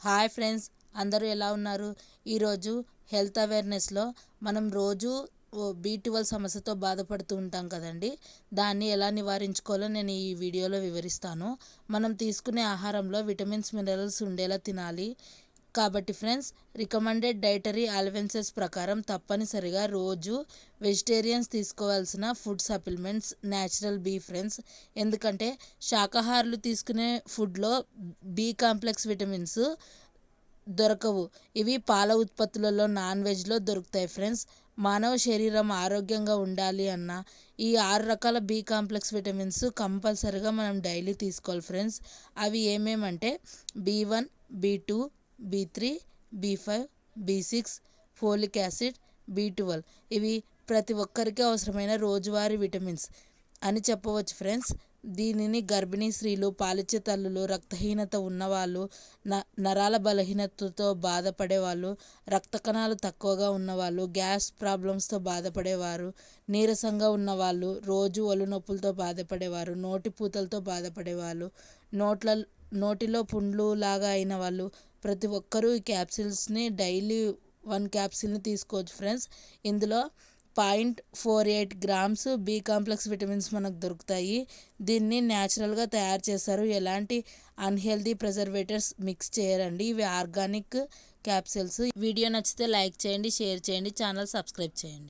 Hi friends, అందరూ ఎలా ఉన్నారు? ఈరోజు హెల్త్ అవేర్నెస్లో మనం రోజు బి12 సమస్యతో బాధపడుతూ ఉంటాం కదండి. దాన్ని ఎలా నివారించుకోవాలో నేను ఈ వీడియోలో వివరిస్తాను. మనం తీసుకునే ఆహారంలో విటమిన్స్, మినరల్స్ ఉండేలా తినాలి. కాబట్టి ఫ్రెండ్స్, రికమెండెడ్ డైటరీ అలవెన్సెస్ ప్రకారం తప్పనిసరిగా రోజు వెజిటేరియన్స్ తీసుకోవాల్సిన food supplements natural be friends. ఎందుకంటే శాకాహారులు తీసుకునే ఫుడ్లో బి కాంప్లెక్స్ విటమిన్స్ దొరకవు. ఇవి పాల ఉత్పత్తులలో, నాన్ వెజ్లో దొరుకుతాయి ఫ్రెండ్స్. మానవ శరీరం ఆరోగ్యంగా ఉండాలి అన్న ఈ 6 రకాల బి కాంప్లెక్స్ విటమిన్స్ కంపల్సరిగా మనం డైలీ తీసుకోవాలి ఫ్రెండ్స్. అవి ఏమేమంటే బి1, బి2, బి3, బి5, బి6, ఫోలిక్ యాసిడ్, బి12. ఇవి ప్రతి ఒక్కరికి అవసరమైన రోజువారీ విటమిన్స్ అని చెప్పవచ్చు ఫ్రెండ్స్. దీనిని గర్భిణీ స్త్రీలు, పాలిచ్చే తల్లులు, రక్తహీనత ఉన్నవాళ్ళు, నరాల బలహీనతతో బాధపడేవాళ్ళు, రక్త కణాలు తక్కువగా ఉన్నవాళ్ళు, గ్యాస్ ప్రాబ్లమ్స్తో బాధపడేవారు, నీరసంగా ఉన్నవాళ్ళు, రోజు ఒళ్ళు నొప్పులతో బాధపడేవారు, నోటి పూతలతో బాధపడేవాళ్ళు, నోటిలో పుండ్లు లాగా అయిన వాళ్ళు, ప్రతి ఒక్కరూ ఈ క్యాప్సిల్స్ని డైలీ 1 క్యాప్సిల్ని తీసుకోవచ్చు ఫ్రెండ్స్. ఇందులో 0.48 గ్రామ్స్ బి కాంప్లెక్స్ విటమిన్స్ మనకు దొరుకుతాయి. దీన్ని న్యాచురల్గా తయారు చేస్తారు. ఎలాంటి అన్హెల్దీ ప్రిజర్వేటివ్స్ మిక్స్ చేయరండి. ఇవి ఆర్గానిక్ క్యాప్సిల్స్. వీడియో నచ్చితే లైక్ చేయండి, షేర్ చేయండి, ఛానల్ సబ్స్క్రైబ్ చేయండి.